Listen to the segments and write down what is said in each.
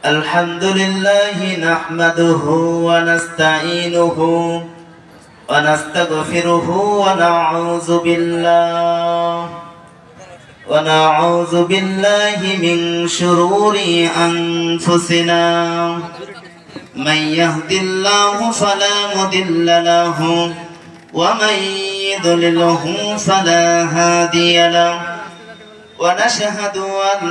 الحمد لله نحمده ونستعينه ونستغفره ونعوذ بالله من شرور أنفسنا من يهد الله فلا مضل له ومن يضلله فلا هادي له ونشهد أن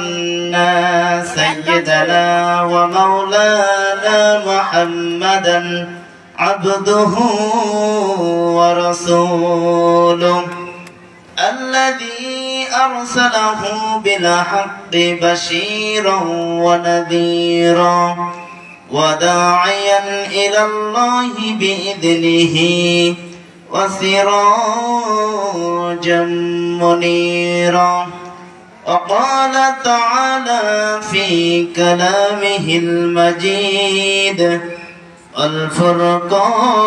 سيدنا ومولانا محمدا عبده ورسوله الذي أرسله بالحق بشيرا ونذيرا وداعيا إلى الله بإذنه وسراجا منيرا. وقال تعالى في كلامه المجيد والفرقانه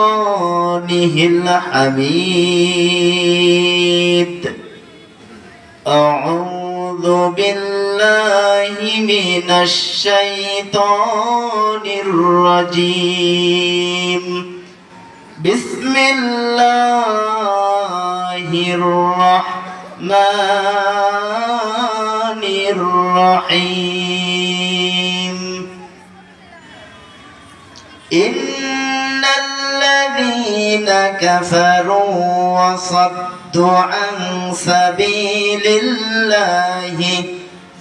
الحميد أعوذ بالله من الشيطان الرجيم بسم الله الرحمن الرحيم إن الذين كفروا وصدوا عن سبيل الله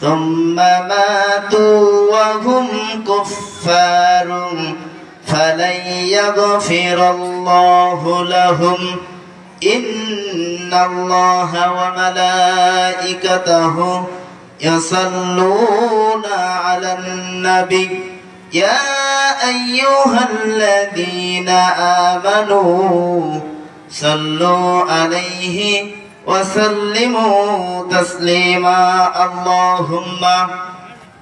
ثم ماتوا وهم كفار فلن يغفر الله لهم إن الله وملائكته يصلون على النبي يا أيها الذين آمنوا صلوا عليه وسلموا تسليما. اللهم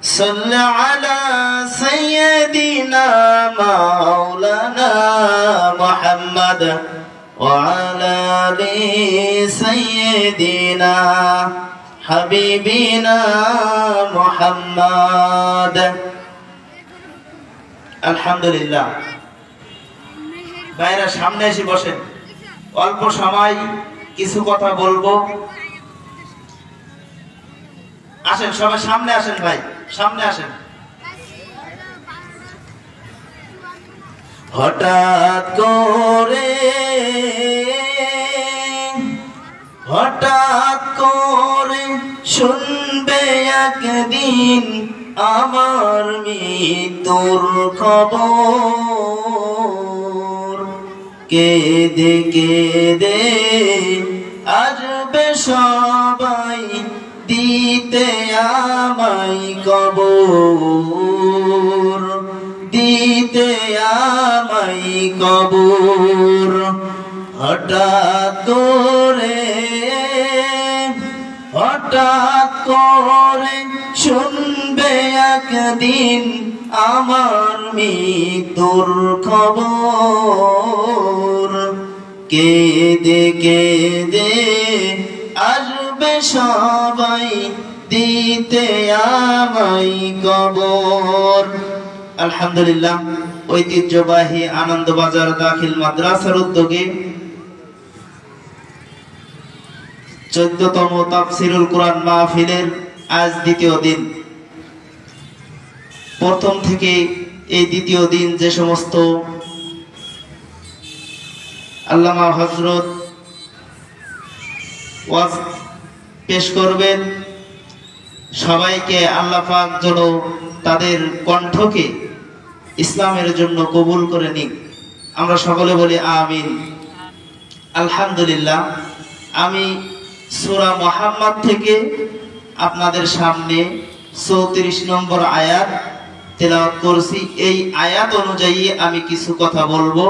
صل على سيدنا مولانا محمد وعلى آل سيدنا حبيبنا محمد. আলহামদুলিল্লাহ। ভাইরা সামনে এসে বসেন, অল্প সময় কিছু কথা বলবো। আসেন সবাই সামনে আসেন, ভাই সামনে আসেন। হঠাৎ করে শুনবে একদিন আমার মৃত্যুর খবর, কেঁদে কেঁদে আসবে সবাই দিতে আমায় কবর, দিতে আমায় কবর। হঠাৎ করে শুনবে একদিন আমার মৃত্যুর খবর, কেঁদে কেঁদে আসবে সবাই দিতে আমায় কবর। আলহামদুলিল্লাহ। ঐতিহ্যবাহী আনন্দবাজার দাখিল মাদ্রাসার উদ্যোগে 14তম তাফসীরুল কুরআন মাহফিলের আজ দ্বিতীয় দিন। প্রথম থেকে এই দ্বিতীয় দিন যে সমস্ত আল্লামা হযরত ওয়াজ পেশ করবেন, সবাইকে আল্লাহ পাক যেন তাদের কণ্ঠকে ইসলামের জন্য কবুল করে নিক। আমরা সকলে বলি আমিন। আলহামদুলিল্লাহ। আমি সূরা মুহাম্মদ থেকে আপনাদের সামনে 34 নম্বর আয়াত তেলাওয়াত করছি। এই আয়াত অনুযায়ী আমি কিছু কথা বলবো,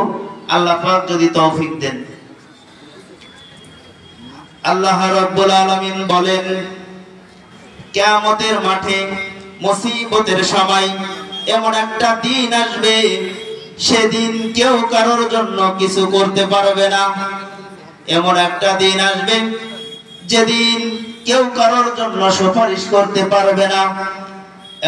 আল্লাহ পাক যদি তৌফিক দেন। আল্লাহ রাব্বুল আলামিন বলেন, কিয়ামতের মাঠে মুসিবতের সময় এমন একটা দিন আসবে, সেদিন কেউ কারোর জন্য কিছু করতে পারবে না। এমন একটা দিন আসবে যেদিন কেউ কারোর জন্য সুপারিশ করতে পারবে না।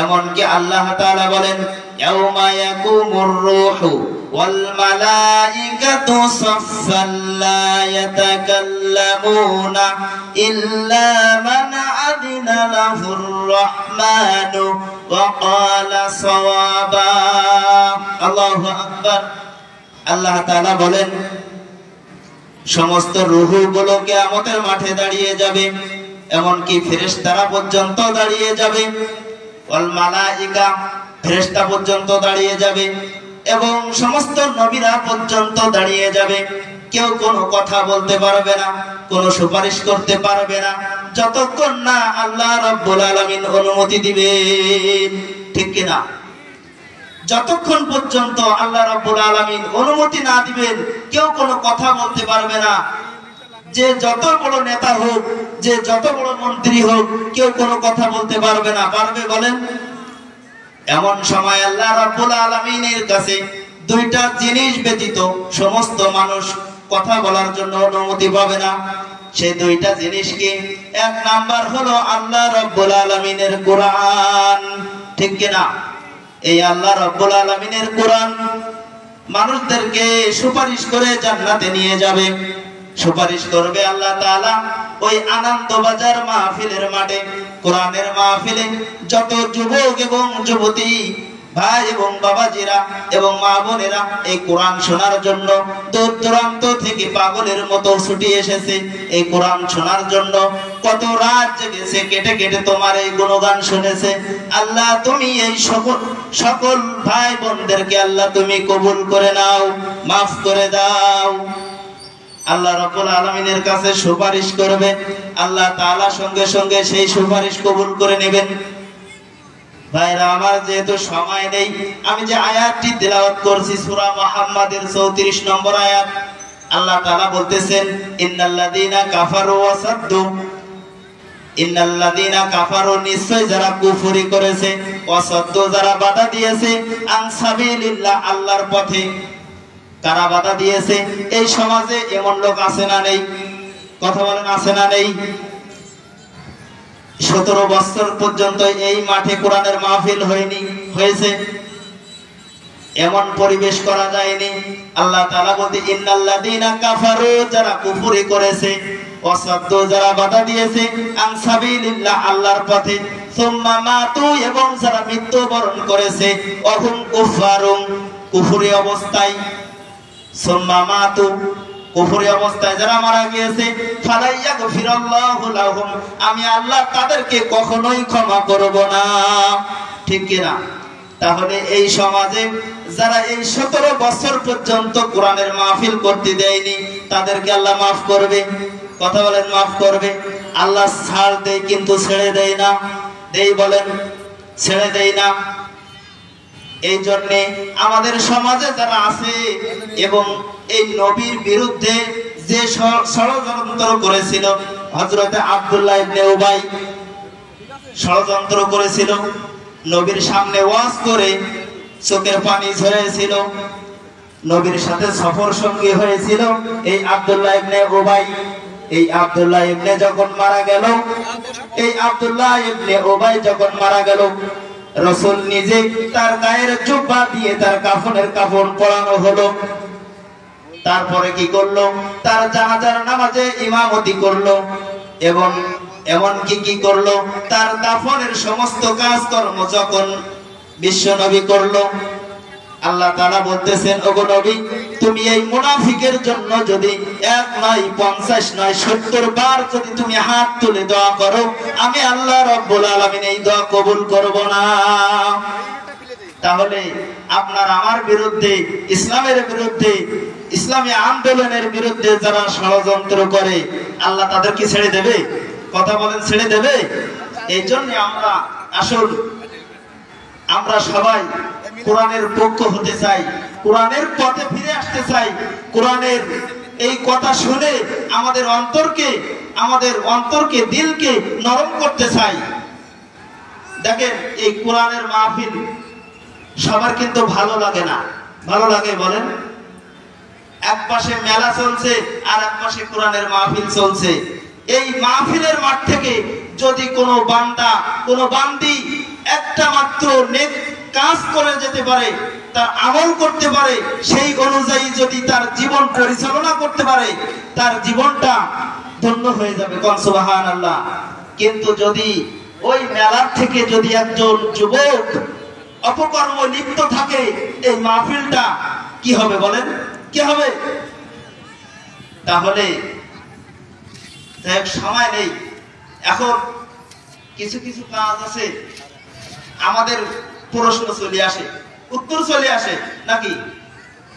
এমনকি আল্লাহ তাআলা বলেন ইয়াউমা ইয়াকুমুর রূহু ওয়াল মালাইকাতু সাফফান লা ইয়াতাকাল্লামুনা ইল্লা মান আযিনা লাহুর রাহমানু ওয়া ক্বালা সাওয়াবা। আল্লাহু আকবার। আল্লাহ তাআলা বলেন সমস্ত রূহগুলো কিয়ামতের মাঠে দাঁড়িয়ে যাবে, এমনকি ফেরেশতারা পর্যন্ত দাঁড়িয়ে যাবে, ওয়াল মালাইকা ফেরেশতা পর্যন্ত দাঁড়িয়ে যাবে, এবং সমস্ত নবীরা পর্যন্ত দাঁড়িয়ে যাবে। কেউ কোনো কথা বলতে পারবে না, কোনো সুপারিশ করতে পারবে না, যতক্ষণ না আল্লাহ রাব্বুল আলামিন অনুমতি দিবেন। ঠিক কি না? যতক্ষণ পর্যন্ত আল্লাহ রাব্বুল আলামিন অনুমতি না দিবেন কেউ কোনো কথা বলতে পারবে না। যে যত বড় নেতা হোক, যে যত বড় মন্ত্রী হোক, কেউ কোনো কথা বলতে পারবে না। পারবে বলেন? এমন সময় আল্লাহ রাব্বুল আলামিনের কাছে দুইটা জিনিস ব্যতীত সমস্ত মানুষ কথা বলার জন্য অনুমতি পাবে না। সেই দুইটা জিনিস কি? এক নাম্বার হলো আল্লাহ রাব্বুল আলামিনের কোরআন। ঠিক কি না? এই আল্লাহ রাব্বুল আলামিনের কোরআন মানুষদেরকে সুপারিশ করে জান্নাতে নিয়ে যাবে। সুপারিশ করবে আল্লাহ তাআলা ওই আনন্দবাজার মাহফিলের মাঠে, কোরআনের মাহফিলে যত যুবক এবং যুবতী ভাই এবং বাবাজিরা এবং মা বোনেরা এই কোরআন শোনার জন্য দূর দূরান্ত থেকে পাগলের মতো ছুটে এসেছে এই কোরআন শোনার জন্য। কত রাত জেগেছে, কেটে কেটে তোমার এই গুণগান শুনেছে। আল্লাহ তুমি এই সকল ভাই বোনদেরকে আল্লাহ তুমি কবুল করে নাও, মাফ করে দাও। আল্লাহ রাব্বুল আলামিনের কাছে সুপারিশ করবে, আল্লাহ তাআলা সঙ্গে সঙ্গে সেই সুপারিশ কবুল করে নেবেন। ভাইরা আমার, যেহেতু সময় নেই, আমি যে আয়াতটি তেলাওয়াত করছি সূরা মুহাম্মাদের 34 নম্বর আয়াত, আল্লাহ তাআলা বলতেছেন ইন্নাল্লাযীনা কাফারু ওয়া সাদ্দু, ইন্নাল্লাযীনা কাফারু নিশ্চয় যারা কুফরি করেছে, ওয়া সাদ্দু যারা বাধা দিয়েছে, আন সাবিলিল্লাহ আল্লাহর পথে। কারা বাধা দিয়েছে? এই সমাজে এমন লোক আছে না নেই? কথা বলেন, আছে না নেই? 17 বছর পর্যন্ত এই মাঠে কোরআনের মাহফিল হয়েছে, এমন পরিবেশ করা যায়নি। আল্লাহ তাআলা বলতে ইন্নাল্লাযীনা কাফারু যারা কুফরি করেছে, ওয়াসাদ্দু যারা বাধা দিয়েছে, আন সাবিলিল্লাহ আল্লাহর পথে, সুম্মা মাতু এবং যারা মৃত্যুবরণ করেছে, অহুম কুফারুন কুফরি অবস্থায়, সুম্মা মাতু কুফরি অবস্থায় যারা মারা গিয়েছে, ফালাইয়াগফিরাল্লাহু লাহুম আমি আল্লাহ তাদেরকে কখনোই ক্ষমা করব না। ঠিক কি না? তাহলে এই সমাজে যারা এই 17 বছর পর্যন্ত কোরআনের মাহফিল করতে দেয়নি তাদেরকে আল্লাহ মাফ করবে। কথা বলেন, মাফ করবে। আল্লাহ ছাড় দেয় কিন্তু ছেড়ে দেয় না। দেই বলেন, ছেড়ে দেয় না। এই জন্য আমাদের সমাজে যারা আছে এবং এই নবীর বিরুদ্ধে যে ষড়যন্ত্র করেছিল, হযরত আব্দুল্লাহ ইবনে উবাই ষড়যন্ত্র করেছিল, নবীর সামনে ওয়াজ করে চোখের পানি ঝরেছিল, নবীর সাথে সফর সঙ্গী হয়েছিল এই আব্দুল্লাহ ইবনে উবাই। এই আব্দুল্লাহ ইবনে যখন মারা গেল, এই আব্দুল্লাহ ইবনে উবাই যখন মারা গেল, রাসূল নিজে তার গায়ের জুব্বা দিয়ে তার কাফনের কাফন পরানো হলো। তারপরে কি করলো? তার জানাজার নামাজে ইমামতি করলো এবং এমনকি কি করলো? তার দাফনের সমস্ত কাজকর্ম যখন বিশ্ব নবী করলো, আল্লাহ তাআলা বলতেছেন, ওগো নবী, তুমি এই মুনাফিকের জন্য যদি 1 নয় 50 নয় 70 বার যদি তুমি হাত তুলে দোয়া করো, আমি আল্লাহ রাব্বুল আলামিন এই দোয়া কবুল করব না। তাহলে আপনার আমার বিরুদ্ধে, ইসলামের বিরুদ্ধে, ইসলামী আন্দোলনের বিরুদ্ধে যারা ষড়যন্ত্র করে, আল্লাহ তাদেরকে ছেড়ে দেবে? কথা বলেন, ছেড়ে দেবে? এই জন্য আমরা সবাই কোরআনের পক্ষ হতে চাই, কোরআনের পথে ফিরে আসতে চাই, কোরআনের এই কথা শুনে আমাদের অন্তরকে দিলকে নরম করতে চাই। দেখেন, এই কোরআনের মাহফিল সবার কিন্তু ভালো লাগে না। ভালো লাগে বলেন? এক পাশে মেলা চলছে আর এক পাশে কোরআনের মাহফিল চলছে। এই মাহফিলের মাঠ থেকে যদি কোনো বান্দা, কোনো বান্দি একটা মাত্র নেক কাজ করে যেতে পারে, তার আমল করতে পারে, সেই অনুযায়ী যদি তার জীবন পরিচালনা করতে পারে, তার জীবনটা ধন্য হয়ে যাবে। কোন সুবহানাল্লাহ। কিন্তু যদি ওই মেলার থেকে যদি একজন যুবক অপকর্ম লিপ্ত থাকে, এই মাহফিলটা কি হবে বলেন? কি হবে? তাহলে সময় নেই, এখন কিছু কিছু কাজ আছে, আমাদের প্রশ্ন চলে আসে, উত্তর চলে আসে নাকি?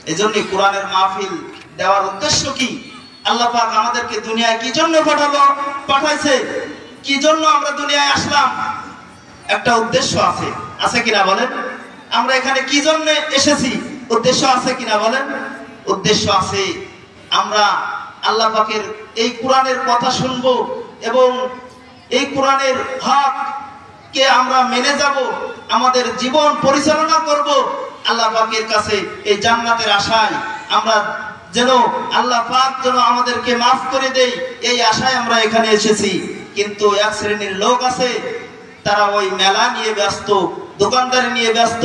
এই জন্য কোরআনের মাহফিল দেওয়ার উদ্দেশ্য কি? আল্লাহ পাক আমাদেরকে দুনিয়ায় কি জন্য পাঠাইছে? কি জন্য আমরা দুনিয়ায় আসলাম? একটা উদ্দেশ্য আছে, আছে কিনা বলেন? আমরা এখানে কি জন্য এসেছি? উদ্দেশ্য আছে কিনা বলেন? উদ্দেশ্য আছে। আমরা আল্লাহ পাকের এই কোরআনের কথা শুনবো এবং এই কোরআনের হক কে আমরা মেনে যাব, আমাদের জীবন পরিচালনা করব আল্লাহ পাকের কাছে এই জান্নাতের আশায়। আমরা যেন আল্লাহ পাক যেন আমাদেরকে মাফ করে দেয়, এই আশায় আমরা এখানে এসেছি। কিন্তু এক শ্রেণীর লোক আছে, তারা ওই মেলা নিয়ে ব্যস্ত, দোকানদারি নিয়ে ব্যস্ত,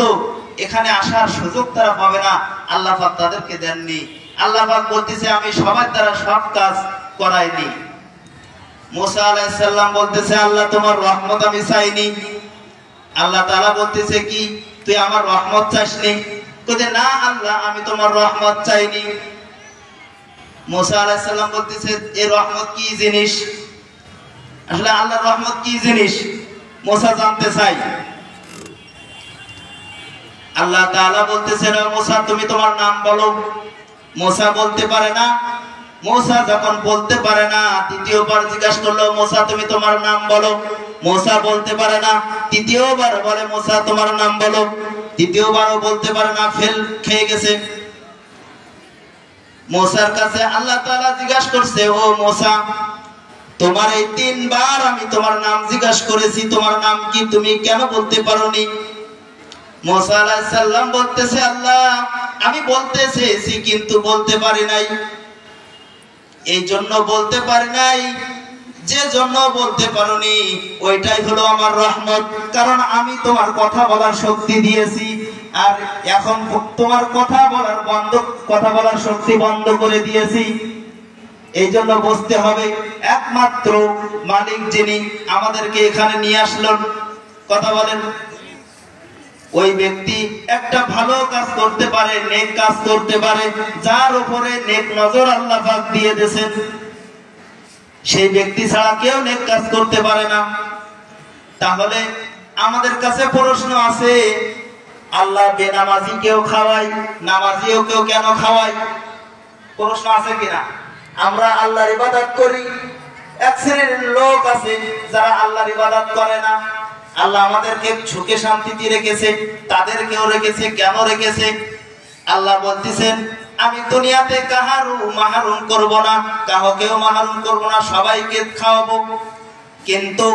এখানে আসার সুযোগ তারা পাবে না, আল্লাহ পাক তাদেরকে দেননি। আল্লাহ পাক বলতেছে আমি সবার দ্বারা সব কাজ করাইনি। মুসা আলাইহিস সালাম বলতেছে আল্লাহ তোমার রহমত আমি চাইনি। আল্লাহ তাআলা বলতেছে কি তুই আমার রহমত চাসনি? কইতে না আল্লাহ আমি তোমার রহমত চাইনি। মুসা আলাইহিস সালাম বলতেছে এই রহমত কি জিনিস? আসলে আল্লাহর রহমত কি জিনিস মুসা জানতে চাই। আল্লাহ তাআলা বলতেছে না মুসা তুমি তোমার নাম বলো। মুসা বলতে পারে না। মুসা যখন বলতে পারে না, দ্বিতীয়বার জিজ্ঞাসা করলো মুসা তুমি তোমার নাম বলো। মুসা বলতে পারে না, তৃতীয়বার বলে মুসা তোমার নাম বলো। তৃতীয়বারও বলতে পারে না, ফেল খেয়ে গেছে। মুসার কাছে আল্লাহ তাআলা জিজ্ঞাসা করছে ও মুসা তোমার এই তিনবার আমি তোমার নাম জিজ্ঞাসা করেছি, তোমার নাম কি তুমি কেন বলতে পারোনি? মুসা আলাইহিস সালাম বলতেছে আল্লাহ আমি বলতে চেয়েছি কিন্তু বলতে পারি নাই। এই জন্য বলতে পারি নাই, যে জন্য বলতে পারোনি ওইটাই হলো আমার রহমত। কারণ আমি তোমার কথা বলার শক্তি দিয়েছি, আর এখন তোমার কথা বলার শক্তি বন্ধ করে দিয়েছি। এই জন্য বুঝতে হবে একমাত্র মালিক যিনি আমাদেরকে এখানে নিয়ে আসলেন, কথা বলেন, ওই ব্যক্তি একটা ভালো কাজ করতে পারে, নেক কাজ করতে পারে, যার উপরে নেক নজর আল্লাহ পাক দিয়ে দিয়েছেন, সেই ব্যক্তি ছাড়া কেউ নেক কাজ করতে পারে না। তাহলে আমাদের কাছে প্রশ্ন আছে, আল্লাহ বেনামাজি কেউ খাওয়ায়, নামাজিও কেউ কেন খাওয়ায়? প্রশ্ন আছে কিনা? আমরা আল্লাহর ইবাদত করি, এক শ্রেণীর লোক আছে যারা আল্লাহর ইবাদত করে না। আল্লাহ আমাদেরকে সুখে শান্তিতে রেখেছে, তাদেরকেও রেখেছে। কেন রেখেছে? আল্লাহ বলতেছেন আমি দুনিয়াতে কাহারও মাহরুম করব না, কাউকেও মাহরুম করব না, সবাইকে খাওয়াবো। কিন্তু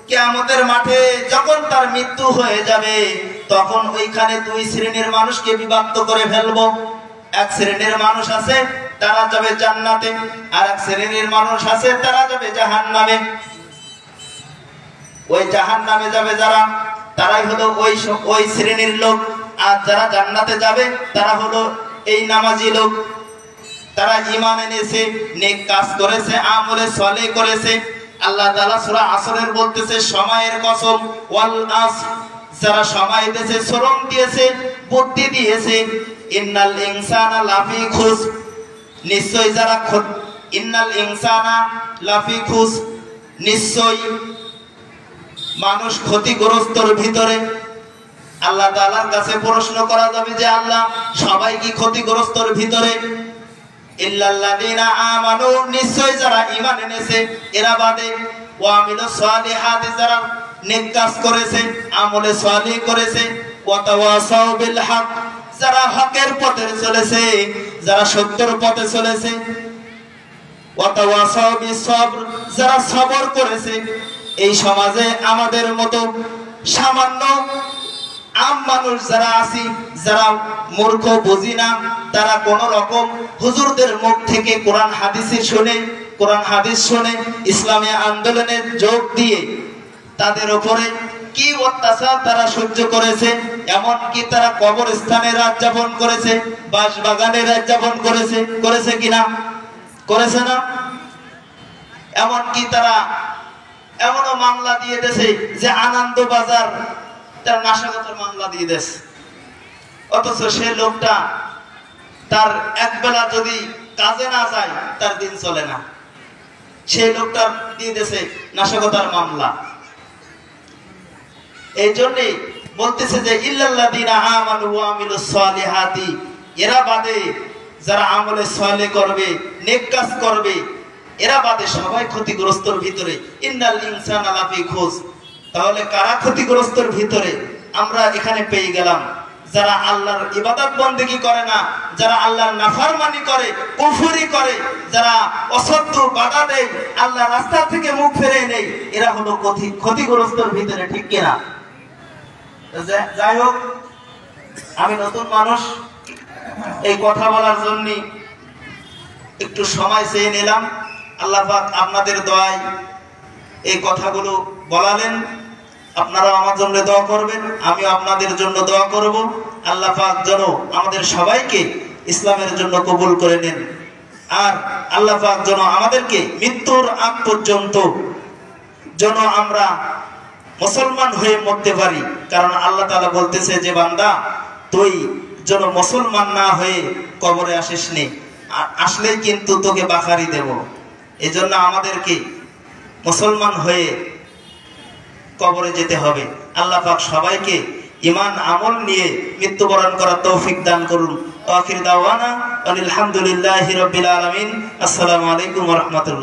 কিয়ামতের মাঠে যখন তার মৃত্যু হয়ে যাবে তখন ওইখানে দুই শ্রেণীর মানুষকে বিভক্ত করে ফেলবো। এক শ্রেণীর মানুষ আছে তারা যাবে জান্নাতে, আর এক শ্রেণীর মানুষ আছে তারা যাবে জাহান্নামে। ওই জাহান্নামে যাবে যারা, তারাই হলো ওই শ্রেণীর লোক। আর যারা জান্নাতে যাবে তারা হলো এই নামাজি লোক। তারা ঈমান এনেছে, নেক কাজ করেছে, আমলে সালেহ করেছে। আল্লাহ তাআলা সূরা আসরের বলতেছে সময়ের কসম ওয়াল আসর, যারা সময় দিয়েছে, শ্রম দিয়েছে, বুদ্ধি দিয়েছে, ইন্নাল ইনসানা লাফি খুসর, নিশ্চয়ই যারা ইন্নাল ইনসানা লাফি খুসর, নিশ্চয়ই মানুষ ক্ষতিগ্রস্তর ভিতরে। আল্লাহ তাআলার কাছে প্রশ্ন করা যাবে যে আল্লাহ সবাই কি ক্ষতিগ্রস্তর ভিতরে? ইল্লাল্লাযিনা আমানু, নিশ্চয় যারা ঈমান এনেছে এরা বাদে, ওয়া আমিলুস সালিহাত, যারা নেক কাজ করেছে, আমলে সালেহ করেছে, ওয়া তাওয়াসাউ বিল হক, যারা হকের পথে চলেছে, যারা সত্যের পথে চলেছে, ওয়া তাওয়াসাউ বিস সবর, যারা সবর করেছে। এই সমাজে আমাদের মতো সামান্য আম মানুষ যারা আছি, যারা মূর্খ, বুঝি না, তারা কোন রকম হুজুরদের মুখ থেকে কোরআন হাদিস শুনে ইসলামী আন্দোলনে যোগ দিয়ে তাদের উপরে কি অত্যাচার তারা সহ্য করেছে, এমনকি তারা কবরস্থানে রাত যাপন করেছে, বাঁশবাগানে রাত যাপন করেছে, করেছে কিনা? করেছে না? এমনকি তারা এমনও মামলা দিয়ে দিয়েছে যে আনন্দ বাজার তার নাশকতার মামলা দিয়ে দিয়েছে। অথচ সে লোকটা তার একবেলা যদি কাজে না যায় তার দিন চলে না, সেই লোকটা দিয়ে দিয়েছে নাশকতার মামলা। এই জন্যে বলতেছে যে ইল্লাল্লাযীনা আমানু ওয়া আমিলুস সালিহাতি, এরা বাদে যারা আমলে সালেহ করবে, নেক কাজ করবে, এরা বাদে সবাই ক্ষতিগ্রস্তর ভিতরে। ইন্নাল ইনসানা লাফি খুস। তাহলে কারা ক্ষতিগ্রস্তর ভিতরে? আমরা এখানে পেয়ে গেলাম যারা আল্লাহর ইবাদত বন্দেগী করে না, যারা আল্লাহর নাফরমানি করে, কুফরি করে, যারা অসত্য বাধা দেয়, আল্লাহর রাস্তা থেকে মুখ ফিরে নেয়, এরা হলো ক্ষতিগ্রস্তর ভিতরে, ঠিক কিনা? যাই হোক, আমি নতুন মানুষ, এই কথা বলার জন্য একটু সময় চেয়ে নিলাম। আল্লাহ পাক আপনাদের দোয়ায় এই কথাগুলো বলালেন। আপনারা আমার জন্য দোয়া করবেন, আমিও আপনাদের জন্য দোয়া করব। আল্লাহ পাক যেন আমাদের সবাইকে ইসলামের জন্য কবুল করে নেন, আর আল্লাহ পাক যেন আমাদেরকে মৃত্যুর আগ পর্যন্ত যেন আমরা মুসলমান হয়ে মরতে পারি। কারণ আল্লাহ তাআলা বলতেছে যে বান্দা, তুই যেন মুসলমান না হয়ে কবরে আসিস নি, আসলেই কিন্তু তোকে বাখারি দেব। এই জন্য আমাদেরকে মুসলমান হয়ে কবরে যেতে হবে। আল্লাহ পাক সবাইকে ঈমান আমল নিয়ে মৃত্যুবরণ করার তৌফিক দান করুন। আখির দাওয়ানা আলহামদুলিল্লাহি রাব্বিল আলামিন। আসসালামু আলাইকুম ওয়া রাহমাতুল্লাহ।